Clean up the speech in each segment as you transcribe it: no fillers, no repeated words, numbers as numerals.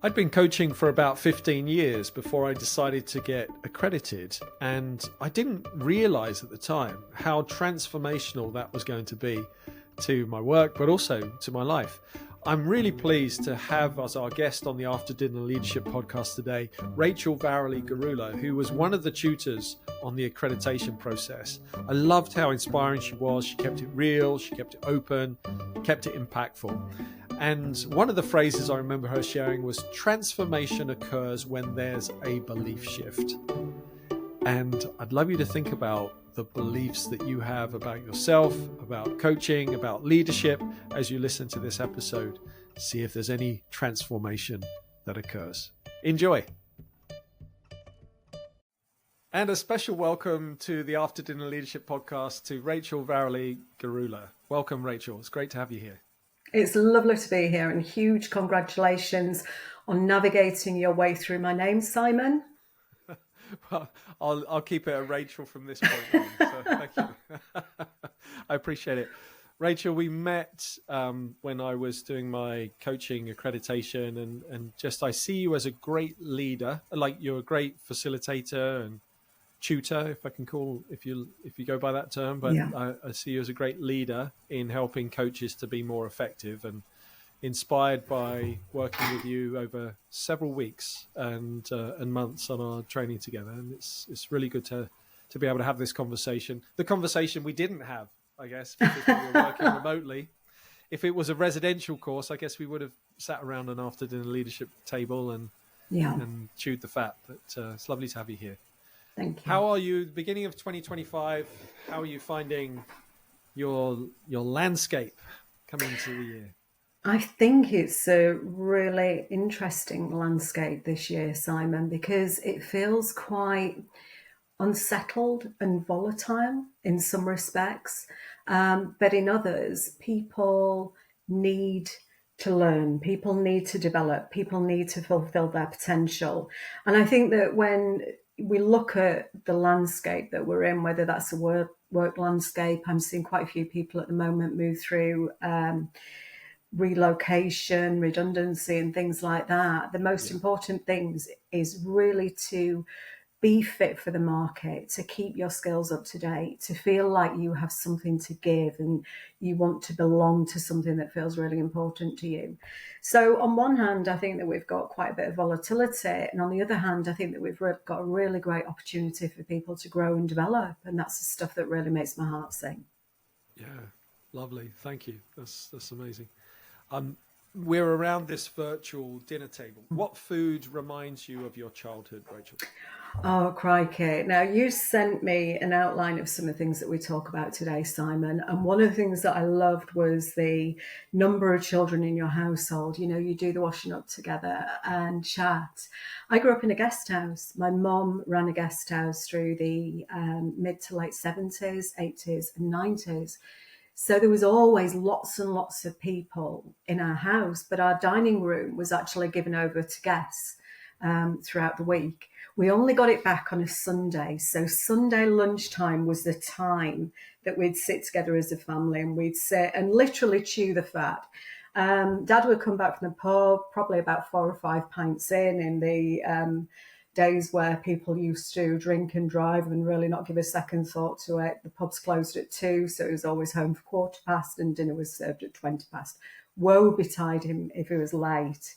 I'd been coaching for about 15 years before I decided to get accredited, and I didn't realize at the time how transformational that was going to be to my work, but also to my life. I'm really pleased to have as our guest on the After Dinner Leadership podcast today, Rachel Varrilly Gierula, who was one of the tutors on the accreditation process. I loved how inspiring she was. She kept it real, she kept it open, kept it impactful. And one of the phrases I remember her sharing was, transformation occurs when there's a belief shift. And I'd love you to think about the beliefs that you have about yourself, about coaching, about leadership as you listen to this episode. See if there's any transformation that occurs. Enjoy. And a special welcome to the After Dinner Leadership podcast to Rachel Varrilly Gierula. Welcome, Rachel. It's great to have you here. It's lovely to be here, and huge congratulations on navigating your way through my name, Simon. Well, I'll keep it a Rachel from this point on, so thank you. I appreciate it. Rachel, we met when I was doing my coaching accreditation, and just I see you as a great leader, like you're a great facilitator and tutor, if I can call, if you go by that term, but yeah. I see you as a great leader in helping coaches to be more effective, and inspired by working with you over several weeks and months on our training together. And it's really good to be able to have this conversation. The conversation we didn't have, I guess, because we were working remotely. If it was a residential course, I guess we would have sat around an after dinner leadership table and chewed the fat. But it's lovely to have you here. Thank you. How are you, beginning of 2025, how are you finding your landscape coming into the year? I think it's a really interesting landscape this year, Simon, because it feels quite unsettled and volatile in some respects. But in others, people need to learn, people need to develop, people need to fulfill their potential. And I think that when we look at the landscape that we're in, whether that's a work landscape, I'm seeing quite a few people at the moment move through relocation, redundancy and things like that. The most important things is really to be fit for the market, to keep your skills up to date, to feel like you have something to give and you want to belong to something that feels really important to you. So on one hand, I think that we've got quite a bit of volatility. And on the other hand, I think that we've got a really great opportunity for people to grow and develop. And that's the stuff that really makes my heart sing. Yeah, lovely. Thank you. That's amazing. We're around this virtual dinner table. What food reminds you of your childhood, Rachel? Oh, crikey. Now, you sent me an outline of some of the things that we talk about today, Simon. And one of the things that I loved was the number of children in your household. You know, you do the washing up together and chat. I grew up in a guest house. My mum ran a guest house through the mid to late 70s, 80s and 90s. So there was always lots and lots of people in our house, but our dining room was actually given over to guests throughout the week. We only got it back on a Sunday. So Sunday lunchtime was the time that we'd sit together as a family and we'd sit and literally chew the fat. Dad would come back from the pub, probably about 4 or 5 pints in the days where people used to drink and drive and really not give a second thought to it. The pubs closed at 2, so he was always home for 1:15 and dinner was served at 20 past. Woe betide him if he was late.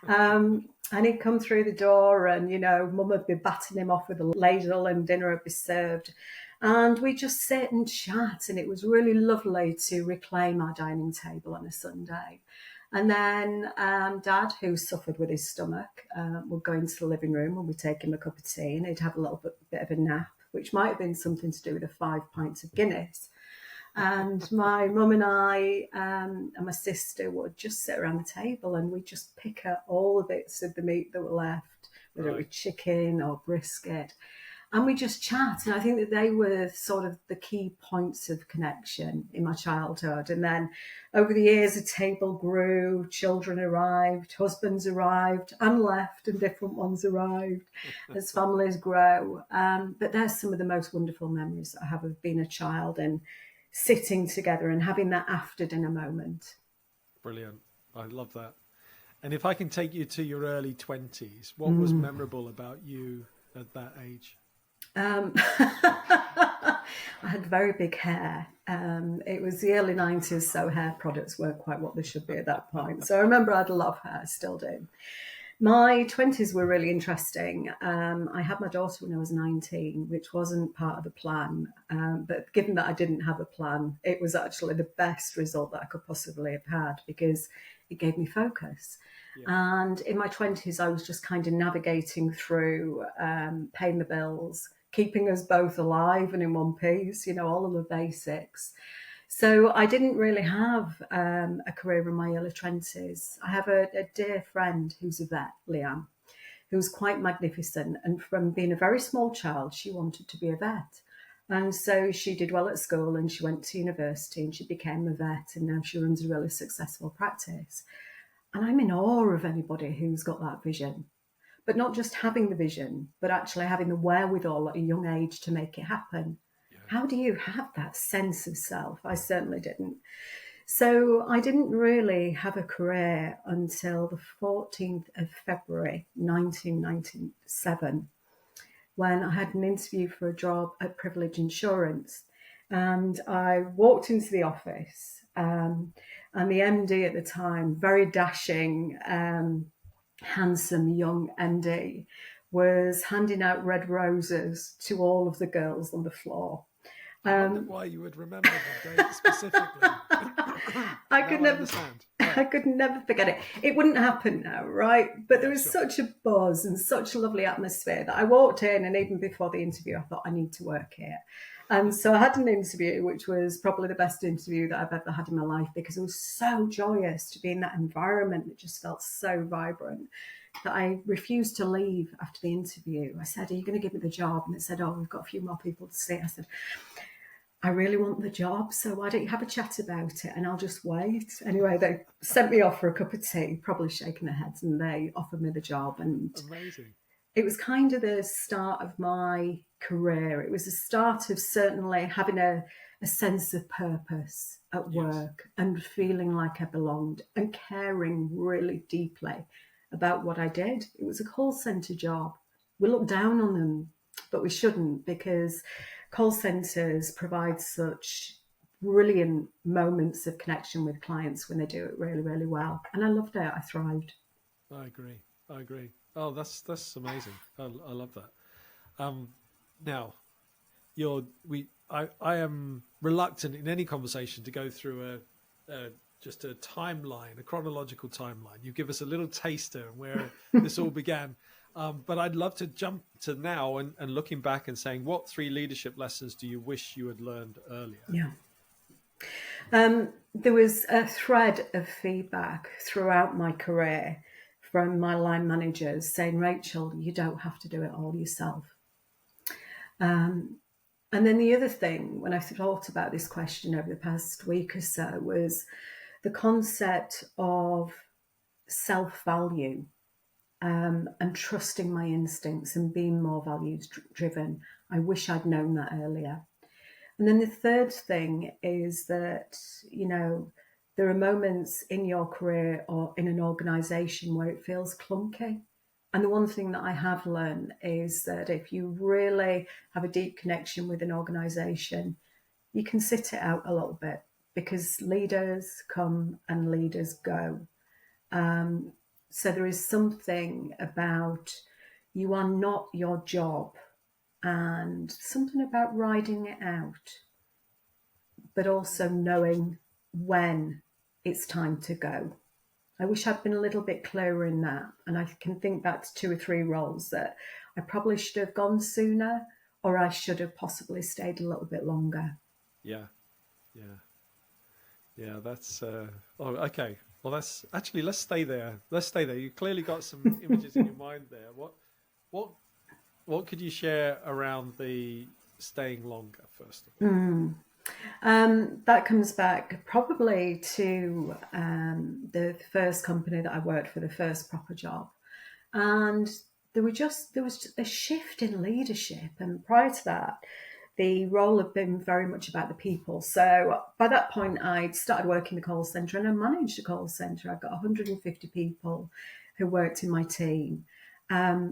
And he'd come through the door and, you know, Mum would be batting him off with a ladle and dinner would be served. And we'd just sit and chat, and it was really lovely to reclaim our dining table on a Sunday. And then Dad, who suffered with his stomach, would go into the living room and we'd take him a cup of tea and he'd have a little bit of a nap, which might have been something to do with the 5 pints of Guinness. And my mum and I and my sister would just sit around the table and we'd just pick at all the bits of the meat that were left, whether it was chicken or brisket. And we just chat. And I think that they were sort of the key points of connection in my childhood. And then over the years, the table grew, children arrived, husbands arrived and left, and different ones arrived as families grow. But there's some of the most wonderful memories that I have of being a child and sitting together and having that after dinner moment. Brilliant. I love that. And if I can take you to your early 20s, what was memorable about you at that age? I had very big hair. It was the early 90s, so hair products weren't quite what they should be at that point. So I remember I had a lot of hair, still do. My 20s were really interesting. I had my daughter when I was 19, which wasn't part of the plan. But given that I didn't have a plan, it was actually the best result that I could possibly have had because it gave me focus. Yeah. And in my 20s, I was just kind of navigating through paying the bills, keeping us both alive and in one piece, all of the basics. So I didn't really have a career in my early 20s. I have a dear friend who's a vet, Leanne, who's quite magnificent. And from being a very small child, she wanted to be a vet. And so she did well at school and she went to university and she became a vet and now she runs a really successful practice. And I'm in awe of anybody who's got that vision. But not just having the vision, but actually having the wherewithal at a young age to make it happen. How do you have that sense of self? I certainly didn't. So I didn't really have a career until the 14th of February, 1997, when I had an interview for a job at Privilege Insurance. And I walked into the office and the MD at the time, very dashing, handsome young MD, was handing out red roses to all of the girls on the floor. I wonder why you would remember the date specifically. I could never forget it. It wouldn't happen now, right? But there was such a buzz and such a lovely atmosphere that I walked in, and even before the interview, I thought I need to work here. And so I had an interview, which was probably the best interview that I've ever had in my life because it was so joyous to be in that environment that just felt so vibrant that I refused to leave after the interview. I said, "Are you going to give me the job?" And it said, "Oh, we've got a few more people to see." I said, "I really want the job, so why don't you have a chat about it and I'll just wait." Anyway, they sent me off for a cup of tea, probably shaking their heads, and they offered me the job. And amazing. It was kind of the start of my career. It was the start of certainly having a sense of purpose at work and feeling like I belonged and caring really deeply about what I did. It was a call centre job. We look down on them, but we shouldn't, because call centres provide such brilliant moments of connection with clients when they do it really, really well. And I loved it. I thrived. I agree. Oh, that's amazing. I love that. Now, I am reluctant in any conversation to go through just a timeline, a chronological timeline. You give us a little taster of where this all began. But I'd love to jump to now and looking back and saying, what 3 leadership lessons do you wish you had learned earlier? Yeah. There was a thread of feedback throughout my career from my line managers saying, "Rachel, you don't have to do it all yourself." And then the other thing, when I thought about this question over the past week or so, was the concept of self-value. And trusting my instincts and being more values driven. I wish I'd known that earlier. And then the third thing is that, there are moments in your career or in an organisation where it feels clunky. And the one thing that I have learned is that if you really have a deep connection with an organisation, you can sit it out a little bit because leaders come and leaders go. So there is something about you are not your job and something about riding it out, but also knowing when it's time to go. I wish I'd been a little bit clearer in that. And I can think back to 2 or 3 roles that I probably should have gone sooner, or I should have possibly stayed a little bit longer. Yeah. That's okay. Well, that's actually, let's stay there. You clearly got some images in your mind there. What could you share around the staying longer, first of all? That comes back probably to the first company that I worked for, the first proper job. And there was a shift in leadership. And prior to that, the role had been very much about the people. So by that point, I'd started working the call centre and I managed a call centre. I've got 150 people who worked in my team.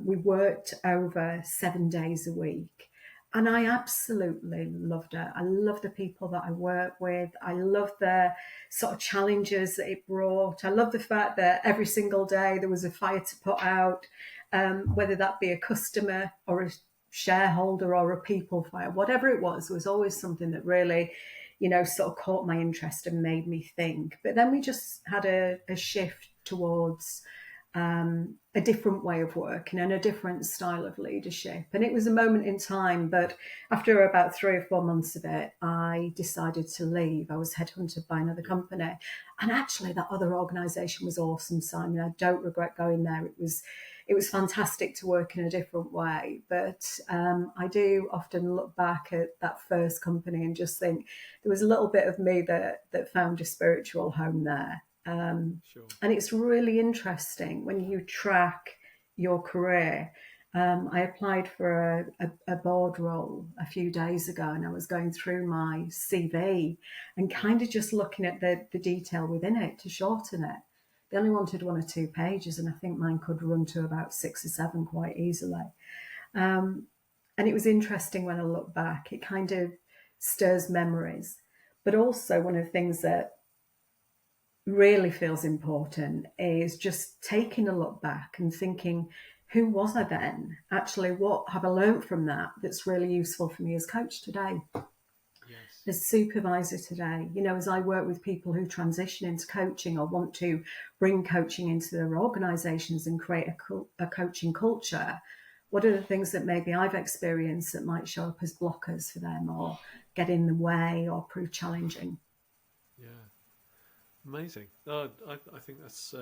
We worked over 7 days a week. And I absolutely loved it. I love the people that I work with. I love the sort of challenges that it brought. I love the fact that every single day there was a fire to put out, whether that be a customer or a shareholder or a people fire, whatever it was always something that really, sort of caught my interest and made me think. But then we just had a shift towards a different way of working and a different style of leadership. And it was a moment in time, but after about 3 or 4 months of it, I decided to leave. I was headhunted by another company. And actually that other organisation was awesome, Simon. I don't regret going there. It was fantastic to work in a different way. But I do often look back at that first company and just think there was a little bit of me that found a spiritual home there. Sure. And it's really interesting when you track your career. I applied for a board role a few days ago and I was going through my CV and kind of just looking at the detail within it to shorten it. They only wanted 1 or 2 pages and I think mine could run to about 6 or 7 quite easily. And it was interesting when I look back. It kind of stirs memories. But also one of the things that really feels important is just taking a look back and thinking, who was I then? Actually, what have I learned from that that's really useful for me as coach today? Yes. As supervisor today, as I work with people who transition into coaching or want to bring coaching into their organizations and create a coaching culture, what are the things that maybe I've experienced that might show up as blockers for them or get in the way or prove challenging? Yeah. Amazing. I think that's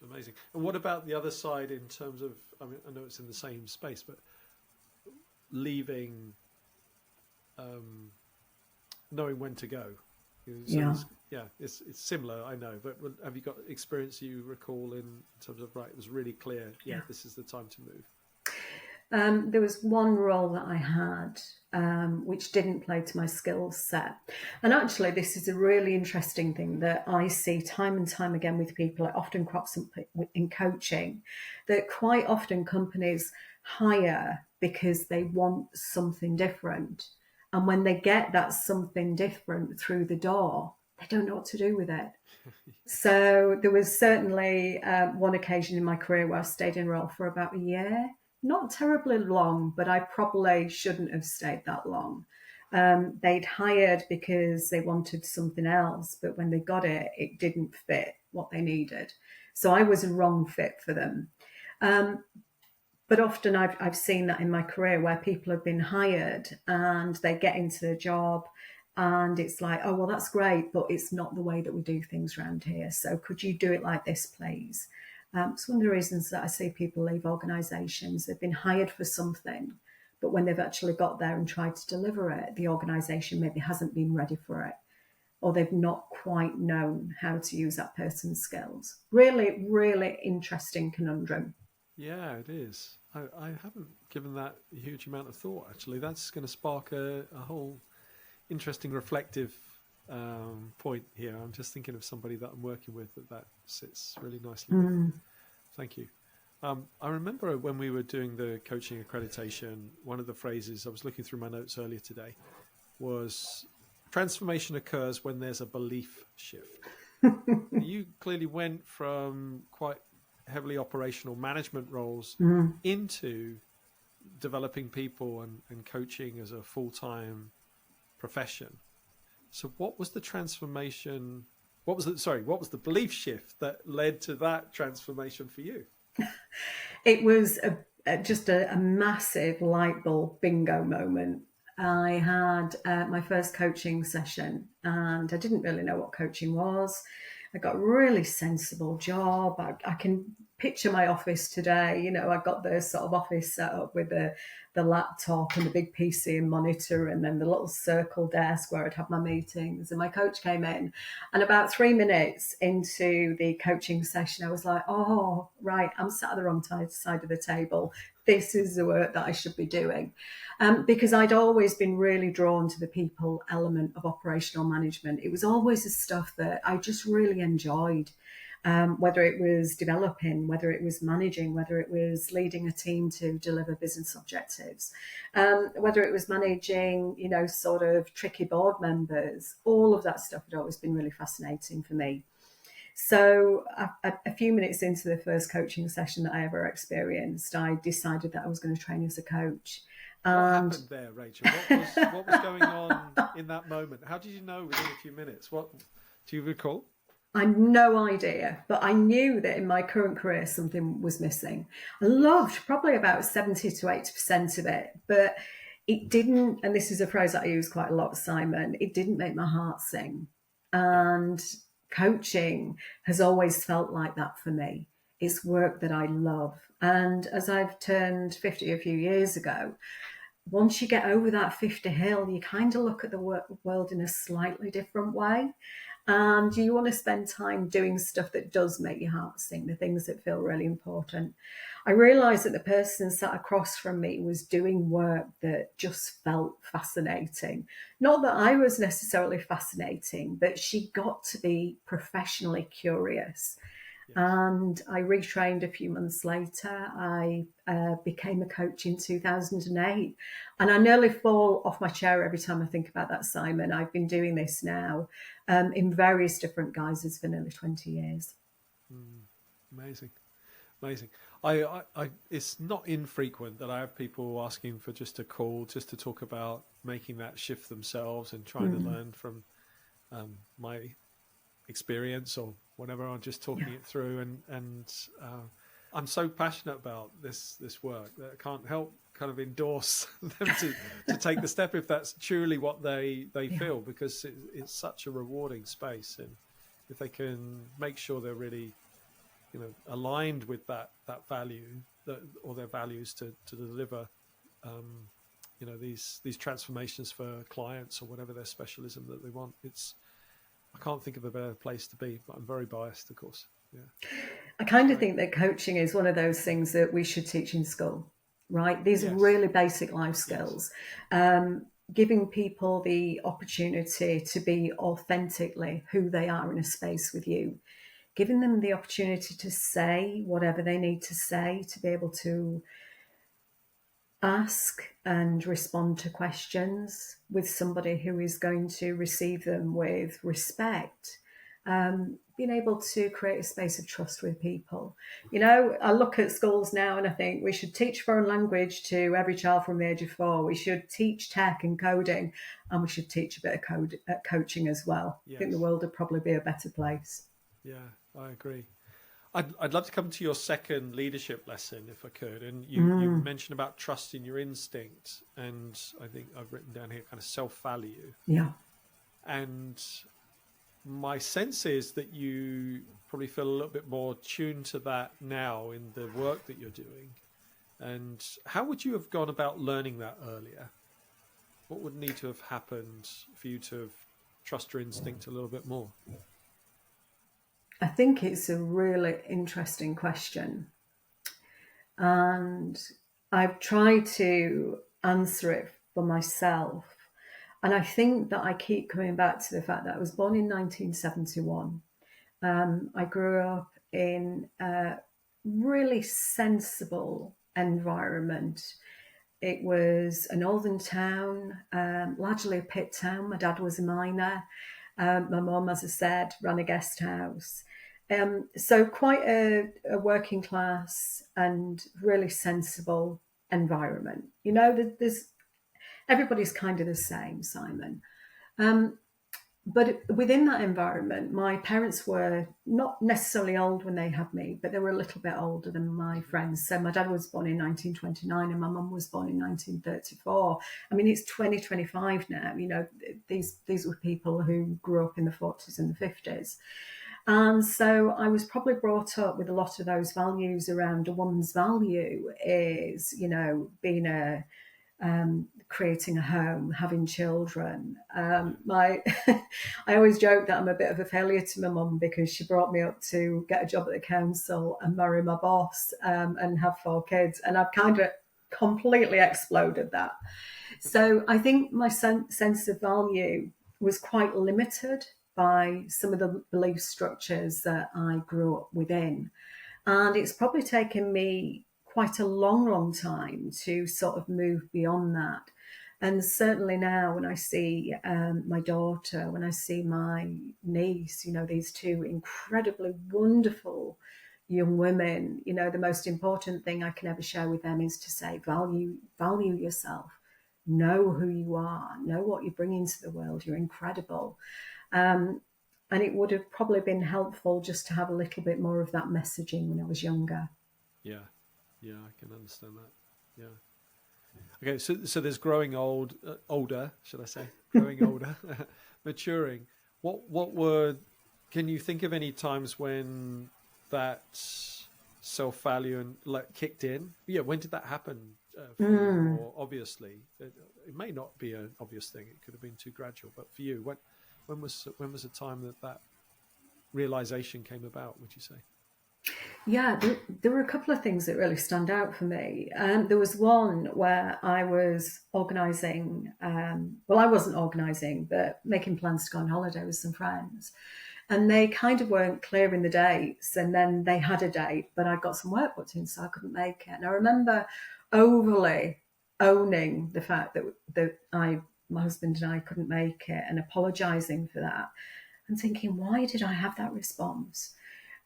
amazing. And what about the other side in terms of? I mean, I know it's in the same space, but leaving, knowing when to go. It's similar. I know, but have you got experience you recall in terms of right? It was really clear. Yeah, this is the time to move. There was one role that I had which didn't play to my skill set. And actually, this is a really interesting thing that I see time and time again with people. It often crops up in coaching, that quite often companies hire because they want something different. And when they get that something different through the door, they don't know what to do with it. So there was certainly one occasion in my career where I stayed in a role for about a year. Not terribly long, but I probably shouldn't have stayed that long. They'd hired because they wanted something else, but when they got it, it didn't fit what they needed. So I was a wrong fit for them. But often I've seen that in my career where people have been hired and they get into the job and it's like, oh, well, that's great, but it's not the way that we do things around here. So could you do it like this, please? It's one of the reasons that I see people leave organisations. They've been hired for something, but when they've actually got there and tried to deliver it, the organisation maybe hasn't been ready for it, or they've not quite known how to use that person's skills. Really, really interesting conundrum. Yeah, it is. I haven't given that a huge amount of thought, actually. That's going to spark a whole interesting reflective point here. I'm just thinking of somebody that I'm working with that sits really nicely with. Thank you. I remember when we were doing the coaching accreditation, one of the phrases, I was looking through my notes earlier today, was transformation occurs when there's a belief shift. You clearly went from quite heavily operational management roles into developing people and coaching as a full-time profession. So what was the transformation? What was the belief shift that led to that transformation for you? It was just a massive light bulb bingo moment. I had my first coaching session and I didn't really know what coaching was. I got a really sensible job. I can picture my office today. You know, I got the sort of office set up with the laptop and the big PC and monitor, and then the little circle desk where I'd have my meetings. And my coach came in, and about 3 minutes into the coaching session, I was like, oh, right, I'm sat at the wrong side of the table. This is the work that I should be doing. Because I'd always been really drawn to the people element of operational management. It was always the stuff that I just really enjoyed. Whether it was developing, whether it was managing, whether it was leading a team to deliver business objectives, whether it was managing, you know, sort of tricky board members, all of that stuff had always been really fascinating for me. So a few minutes into the first coaching session that I ever experienced, I decided that I was going to train as a coach. What happened there, Rachel? What was going on in that moment? How did you know within a few minutes? What do you recall? I had no idea, but I knew that in my current career something was missing. I loved probably about 70 to 80% of it, but it didn't, and this is a phrase that I use quite a lot, Simon, it didn't make my heart sing. And coaching has always felt like that for me. It's work that I love. And as I've turned 50 a few years ago, once you get over that 50 hill, you kind of look at the world in a slightly different way. And you want to spend time doing stuff that does make your heart sing, the things that feel really important. I realised that the person sat across from me was doing work that just felt fascinating. Not that I was necessarily fascinating, but she got to be professionally curious. Yes. And I retrained a few months later. I became a coach in 2008. And I nearly fall off my chair every time I think about that, Simon. I've been doing this now in various different guises for nearly 20 years. Amazing. I it's not infrequent that I have people asking for just a call, just to talk about making that shift themselves and trying to learn from my experience or whatever. I'm just talking it through, and I'm so passionate about this work that I can't help kind of endorse them to take the step if that's truly what they feel, because it's such a rewarding space, and if they can make sure they're really, you know, aligned with that value or their values to deliver you know, these transformations for clients or whatever their specialism that they want. I can't think of a better place to be, but I'm very biased, of course. Yeah. I kind of think that coaching is one of those things that we should teach in school, right? These are really basic life skills. Giving people the opportunity to be authentically who they are in a space with you, giving them the opportunity to say whatever they need to say, to be able to ask and respond to questions with somebody who is going to receive them with respect. Being able to create a space of trust with people. You know, I look at schools now and I think we should teach foreign language to every child from the age of 4. We should teach tech and coding, and we should teach a bit of coaching as well. Yes. I think the world would probably be a better place. Yeah, I agree. I'd love to come to your second leadership lesson, if I could. And you mentioned about trusting your instinct, and I think I've written down here kind of self-value. Yeah. And my sense is that you probably feel a little bit more tuned to that now in the work that you're doing. And how would you have gone about learning that earlier? What would need to have happened for you to have trust your instinct a little bit more? I think it's a really interesting question. And I've tried to answer it for myself. And I think that I keep coming back to the fact that I was born in 1971. I grew up in a really sensible environment. It was an olden town, largely a pit town. My dad was a miner. My mum, as I said, ran a guest house. So quite a working class and really sensible environment. You know, everybody's kind of the same, Simon. But within that environment, my parents were not necessarily old when they had me, but they were a little bit older than my friends. So my dad was born in 1929 and my mum was born in 1934. I mean, it's 2025 now. You know, these were people who grew up in the 40s and the 50s. And so I was probably brought up with a lot of those values around a woman's value is, being creating a home, having children. My, I always joke that I'm a bit of a failure to my mum because she brought me up to get a job at the council and marry my boss and have 4 kids, and I've kind of completely exploded that. So I think my sense of value was quite limited by some of the belief structures that I grew up within. And it's probably taken me quite a long, long time to sort of move beyond that. And certainly now, when I see my daughter, when I see my niece, these two incredibly wonderful young women, the most important thing I can ever share with them is to say, value yourself, know who you are, know what you bring into the world. You're incredible. And it would have probably been helpful just to have a little bit more of that messaging when I was younger. Yeah, I can understand that. Yeah. Okay, so there's growing older, should I say? Growing older, maturing. Can you think of any times when that self-value and kicked in? Yeah, when did that happen for you more obviously? It may not be an obvious thing. It could have been too gradual, but for you, when was the time that realization came about, would you say? Yeah, there were a couple of things that really stand out for me. There was one where I was organising, I wasn't organising, but making plans to go on holiday with some friends. And they kind of weren't clear in the dates. And then they had a date, but I got some work booked in, so I couldn't make it. And I remember overly owning the fact that my husband and I couldn't make it and apologising for that and thinking, why did I have that response?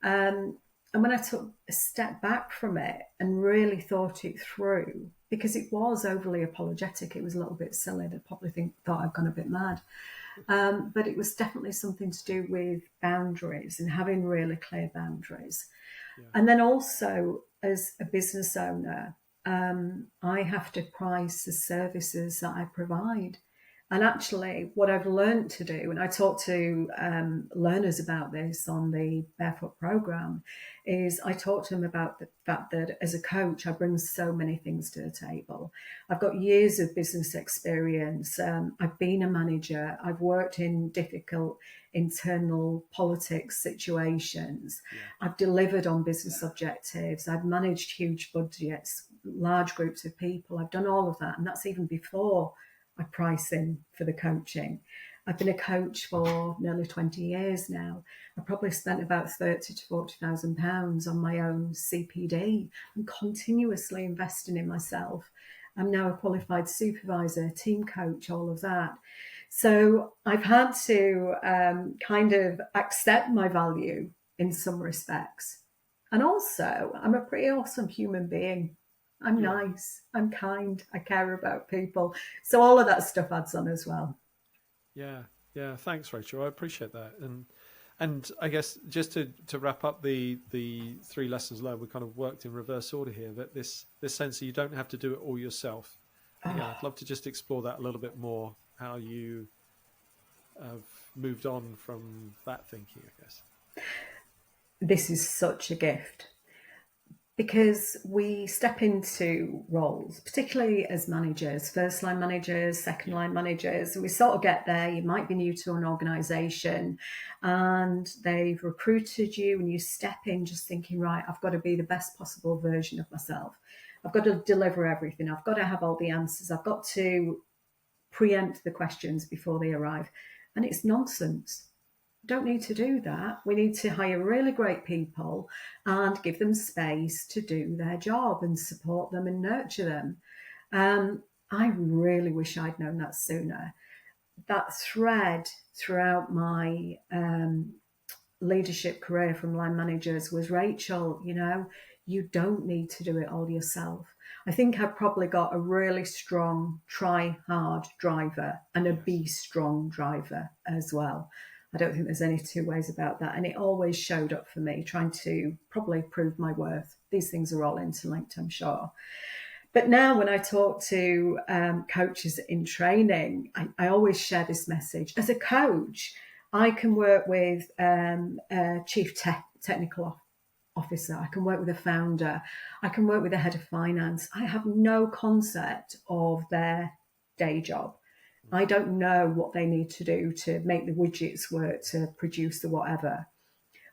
And when I took a step back from it and really thought it through, because it was overly apologetic, it was a little bit silly. They probably thought I'd gone a bit mad. But it was definitely something to do with boundaries and having really clear boundaries. Yeah. And then also, as a business owner, I have to price the services that I provide. And actually, what I've learned to do, and I talk to learners about this on the Barefoot program, is I talk to them about the fact that as a coach, I bring so many things to the table. I've got years of business experience. I've been a manager. I've worked in difficult internal politics situations. Yeah. I've delivered on business objectives. I've managed huge budgets, large groups of people. I've done all of that. And that's even before I price in for the coaching. I've been a coach for nearly 20 years now. I probably spent about £30,000 to £40,000 on my own CPD. I'm continuously investing in myself. I'm now a qualified supervisor, team coach, all of that. So I've had to kind of accept my value in some respects. And also, I'm a pretty awesome human being. I'm nice, I'm kind, I care about people. So all of that stuff adds on as well. Yeah. Thanks, Rachel. I appreciate that. And I guess just to wrap up the 3 lessons learned, we kind of worked in reverse order here, that this sense that you don't have to do it all yourself. Yeah, I'd love to just explore that a little bit more, how you have moved on from that thinking, I guess. This is such a gift. Because we step into roles, particularly as managers, first line managers, second line managers, and we sort of get there. You might be new to an organisation and they've recruited you, and you step in just thinking, right, I've got to be the best possible version of myself. I've got to deliver everything. I've got to have all the answers. I've got to preempt the questions before they arrive. And it's nonsense. Don't need to do that. We need to hire really great people and give them space to do their job and support them and nurture them. I really wish I'd known that sooner. That thread throughout my leadership career from line managers was, Rachel, you don't need to do it all yourself. I think I've probably got a really strong try hard driver and a be strong driver as well. I don't think there's any 2 ways about that. And it always showed up for me, trying to probably prove my worth. These things are all interlinked, I'm sure. But now when I talk to coaches in training, I always share this message. As a coach, I can work with a chief technical officer. I can work with a founder. I can work with a head of finance. I have no concept of their day job. I don't know what they need to do to make the widgets work, to produce the whatever.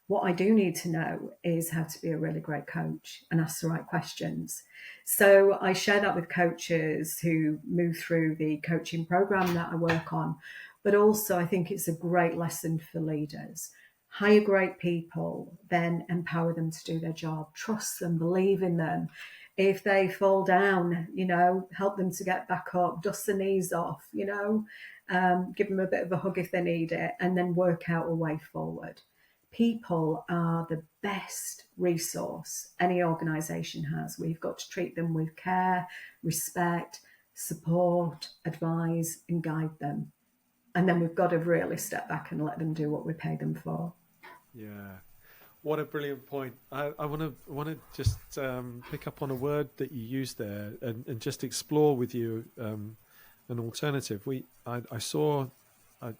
What I do need to know is how to be a really great coach and ask the right questions. So I share that with coaches who move through the coaching program that I work on. But also, I think it's a great lesson for leaders. Hire great people, then empower them to do their job, trust them, believe in them. If they fall down, help them to get back up, dust the knees off, give them a bit of a hug if they need it, and then work out a way forward. People are the best resource any organisation has. We've got to treat them with care, respect, support, advise, and guide them. And then we've got to really step back and let them do what we pay them for. Yeah. What a brilliant point. I want to just pick up on a word that you used there and just explore with you an alternative. I saw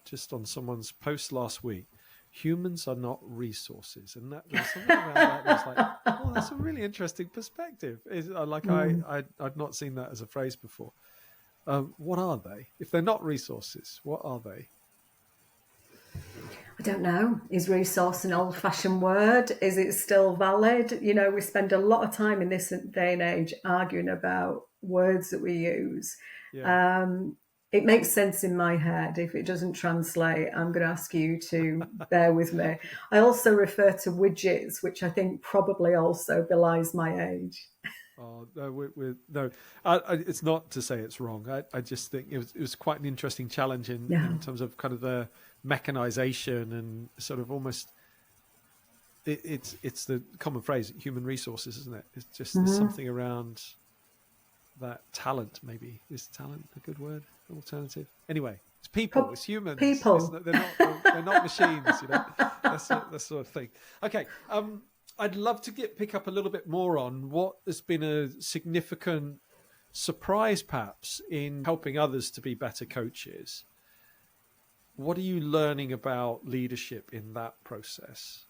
just on someone's post last week, humans are not resources, and that there's something around that that's like, oh, that's a really interesting perspective. I'd not seen that as a phrase before. What are they? If they're not resources, what are they? I don't know. Is resource an old-fashioned word? Is it still valid? We spend a lot of time in this day and age arguing about words that we use. Yeah. It makes sense in my head. If it doesn't translate, I'm going to ask you to bear with me. I also refer to widgets, which I think probably also belies my age. Oh, no, it's not to say it's wrong. I just think it was quite an interesting challenge in terms of kind of the mechanization and sort of almost it's the common phrase, human resources, isn't it? It's just there's something around that talent. Maybe is talent a good word? Alternative. Anyway, it's people. It's humans. People. They're not machines. That's that sort of thing. Okay. I'd love to pick up a little bit more on what has been a significant surprise, perhaps, in helping others to be better coaches. What are you learning about leadership in that process?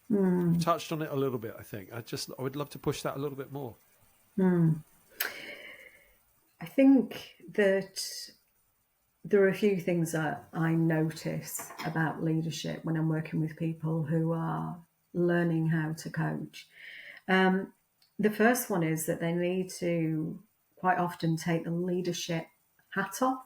You touched on it a little bit, I think. I would love to push that a little bit more. I think that there are a few things that I notice about leadership when I'm working with people who are learning how to coach. The first one is that they need to quite often take the leadership hat off,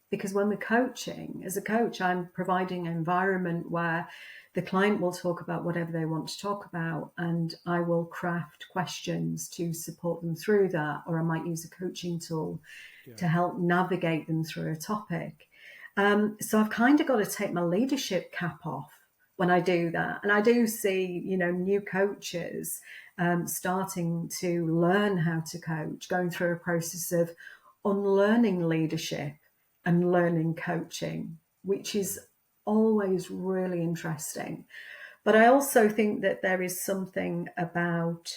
because when we're coaching, as a coach, I'm providing an environment where the client will talk about whatever they want to talk about, and I will craft questions to support them through that, or I might use a coaching tool to help navigate them through a topic. So I've kind of got to take my leadership cap off when I do that. And I do see, new coaches starting to learn how to coach, going through a process of unlearning leadership and learning coaching, which is always really interesting. But I also think that there is something about,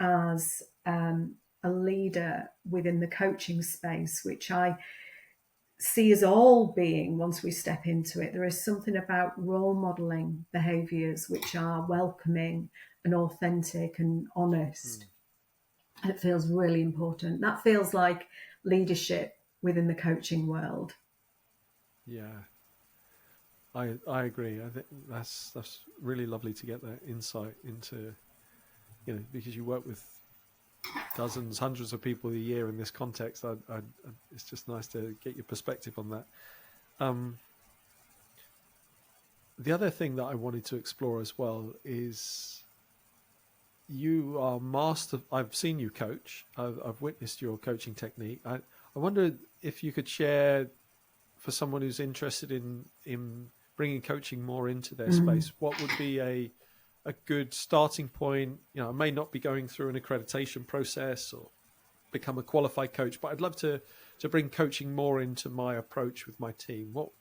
as a leader within the coaching space, which I see us all being once we step into it. There is something about role modeling behaviours which are welcoming and authentic and honest. And it feels really important. That feels like leadership within the coaching world. Yeah, I agree. I think that's really lovely to get that insight into, because you work with dozens, hundreds of people a year in this context. It's just nice to get your perspective on that. The other thing that I wanted to explore as well is you are master. I've seen you coach. I've witnessed your coaching technique. I wonder if you could share, for someone who's interested in bringing coaching more into their space, what would be a good starting point? I may not be going through an accreditation process or become a qualified coach, but I'd love to bring coaching more into my approach with my team. What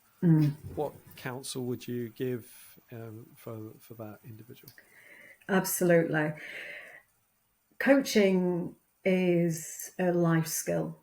counsel would you give for that individual? Absolutely. Coaching is a life skill.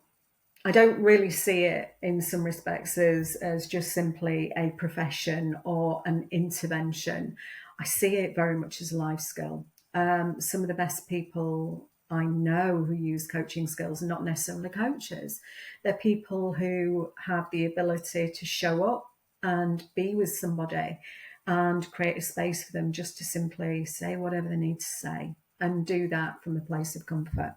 I don't really see it in some respects as just simply a profession or an intervention. I see it very much as a life skill. Some of the best people I know who use coaching skills are not necessarily coaches. They're people who have the ability to show up and be with somebody and create a space for them just to simply say whatever they need to say and do that from a place of comfort.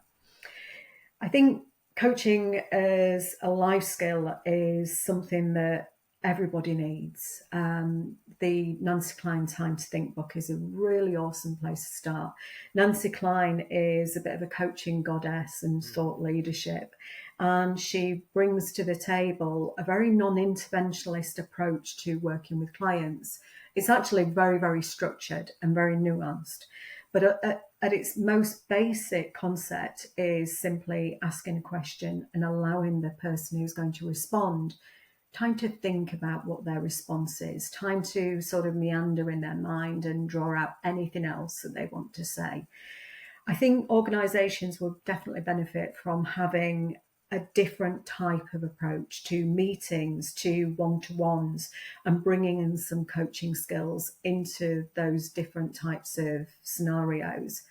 I think coaching as a life skill is something that everybody needs. The Nancy Klein Time to Think book is a really awesome place to start. Nancy Klein is a bit of a coaching goddess and thought leadership, and she brings to the table a very non-interventionalist approach to working with clients. It's actually very, very structured and very nuanced. But at its most basic concept is simply asking a question and allowing the person who's going to respond time to think about what their response is, time to sort of meander in their mind and draw out anything else that they want to say. I think organisations will definitely benefit from having a different type of approach to meetings, to one-to-ones, and bringing in some coaching skills into those different types of scenarios.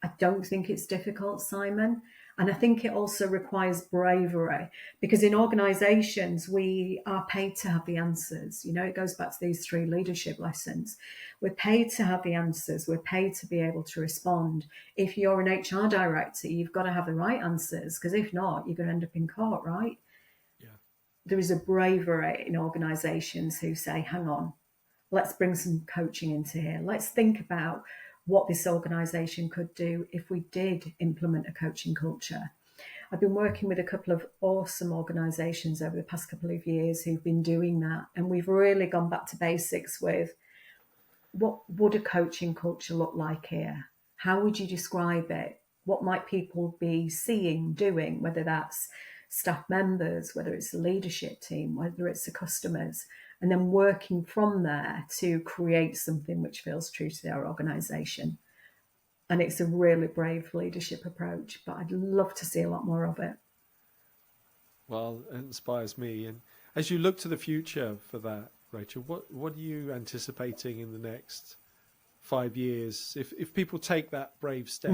I don't think it's difficult, Simon. And I think it also requires bravery because in organizations, we are paid to have the answers. You know, it goes back to these 3 leadership lessons. We're paid to have the answers. We're paid to be able to respond. If you're an HR director, you've got to have the right answers because if not, you're going to end up in court, right? Yeah. There is a bravery in organizations who say, hang on, let's bring some coaching into here. Let's think about what this organisation could do if we did implement a coaching culture. I've been working with a couple of awesome organisations over the past couple of years who've been doing that. And we've really gone back to basics with what would a coaching culture look like here? How would you describe it? What might people be seeing, doing, whether that's staff members, whether it's the leadership team, whether it's the customers, and then working from there to create something which feels true to their organisation. And it's a really brave leadership approach, but I'd love to see a lot more of it. Well, it inspires me. And as you look to the future for that, Rachel, what are you anticipating in the next 5 years? If people take that brave step,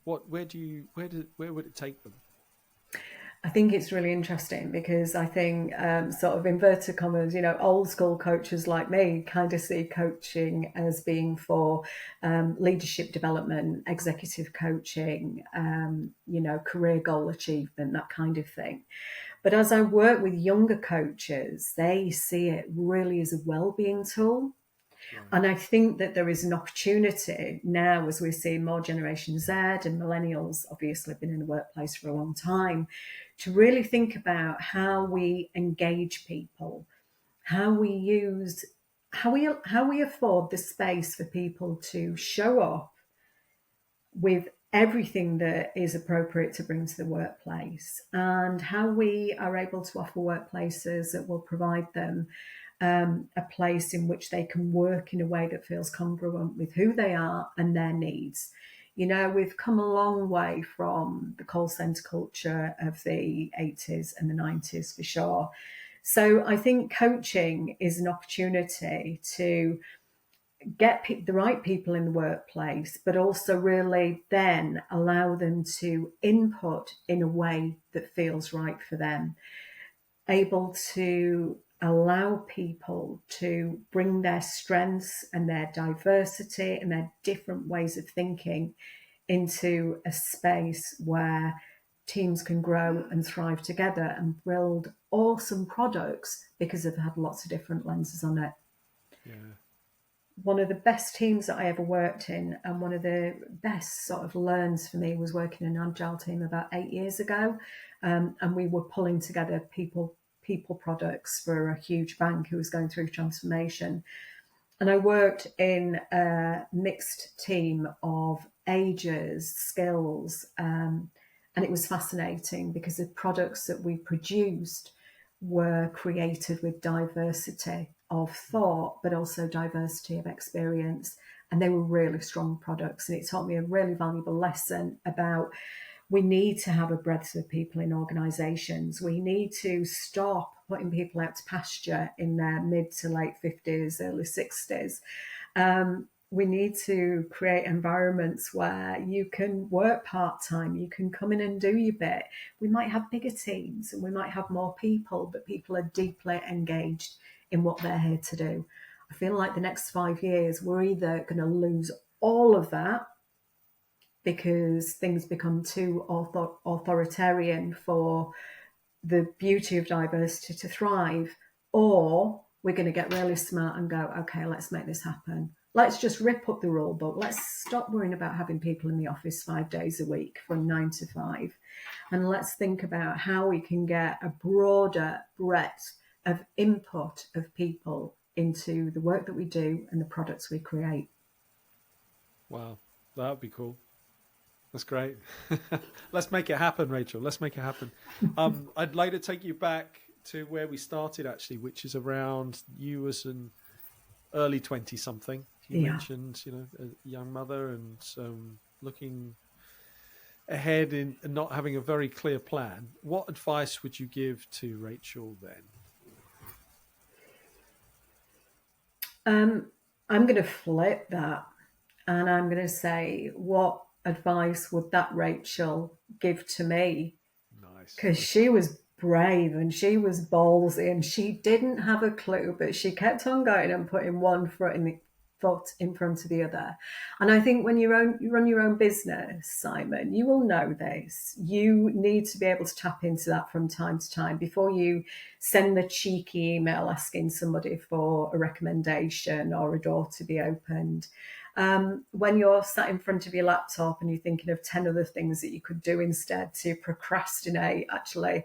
where would it take them? I think it's really interesting because I think sort of inverted commas, you know, old school coaches like me kind of see coaching as being for leadership development, executive coaching, you know, career goal achievement, that kind of thing. But as I work with younger coaches, they see it really as a well-being tool. Right. And I think that there is an opportunity now as we see more Generation Z and millennials obviously been in the workplace for a long time to really think about how we engage people, how we afford the space for people to show up with everything that is appropriate to bring to the workplace, and how we are able to offer workplaces that will provide them a place in which they can work in a way that feels congruent with who they are and their needs. You know, we've come a long way from the call centre culture of the 80s and the 90s for sure. So I think coaching is an opportunity to get the right people in the workplace, but also really then allow them to input in a way that feels right for them, able to allow people to bring their strengths and their diversity and their different ways of thinking into a space where teams can grow and thrive together and build awesome products because they've had lots of different lenses on it. Yeah. One of the best teams that I ever worked in, and one of the best sort of learns for me, was working in an agile team about 8 years ago. And we were pulling together people products for a huge bank who was going through transformation. And I worked in a mixed team of ages, skills, and it was fascinating because the products that we produced were created with diversity of thought, but also diversity of experience. And they were really strong products. And it taught me a really valuable lesson about We need to have a breadth of people in organisations. We need to stop putting people out to pasture in their mid to late 50s, early 60s. We need to create environments where you can work part-time, you can come in and do your bit. We might have bigger teams and we might have more people, but people are deeply engaged in what they're here to do. I feel like the next 5 years, we're either going to lose all of that because things become too authoritarian for the beauty of diversity to thrive, or we're going to get really smart and go, okay, let's make this happen. Let's just rip up the rule book. Let's stop worrying about having people in the office 5 days a week from 9 to 5. And let's think about how we can get a broader breadth of input of people into the work that we do and the products we create. Wow, that would be cool. That's great. Let's make it happen, Rachel. Let's make it happen. I'd like to take you back to where we started, actually, which is around you as an early 20-something. You mentioned, a young mother and looking ahead and not having a very clear plan. What advice would you give to Rachel then? I'm going to flip that, and I'm going to say, what advice would that Rachel give to me? Nice. Because she was brave and she was ballsy and she didn't have a clue, but she kept on going and putting one foot in front of the other. And I think when you run your own business, Simon, you will know this. You need to be able to tap into that from time to time before you send the cheeky email asking somebody for a recommendation or a door to be opened. When you're sat in front of your laptop and you're thinking of 10 other things that you could do instead to procrastinate, actually,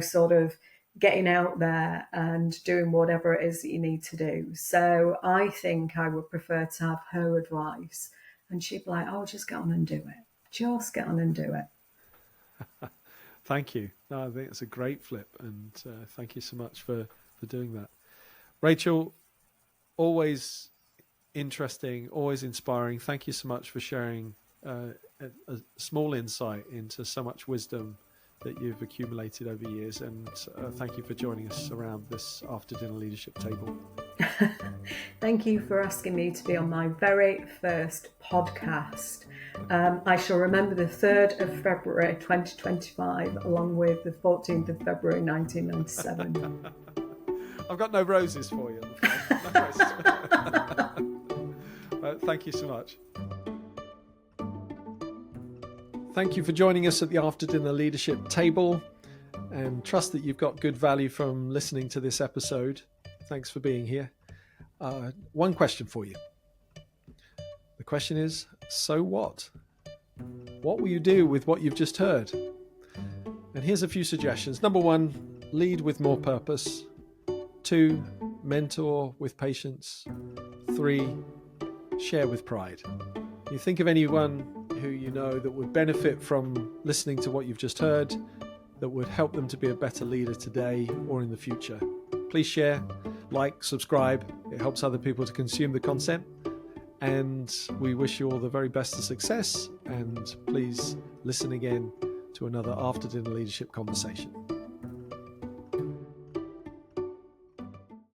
sort of getting out there and doing whatever it is that you need to do. So I think I would prefer to have her advice, and she'd be like, oh, just get on and do it. Just get on and do it. Thank you. No, I think it's a great flip, and thank you so much for doing that. Rachel, always interesting, always inspiring. Thank you so much for sharing a small insight into so much wisdom that you've accumulated over years, and thank you for joining us around this after dinner leadership table. Thank you for asking me to be on my very first podcast. I shall remember the 3rd of February 2025 along with the 14th of February 1997. I've got no roses for you. Thank you so much. Thank you for joining us at the After Dinner Leadership Table, and trust that you've got good value from listening to this episode. Thanks for being here. One question for you. The question is, so what? What will you do with what you've just heard? And here's a few suggestions. Number 1, lead with more purpose. 2, mentor with patience. 3, share with pride. You think of anyone who you know that would benefit from listening to what you've just heard, that would help them to be a better leader today or in the future. Please share, like, subscribe. It helps other people to consume the content. And we wish you all the very best of success. And please listen again to another After Dinner Leadership conversation.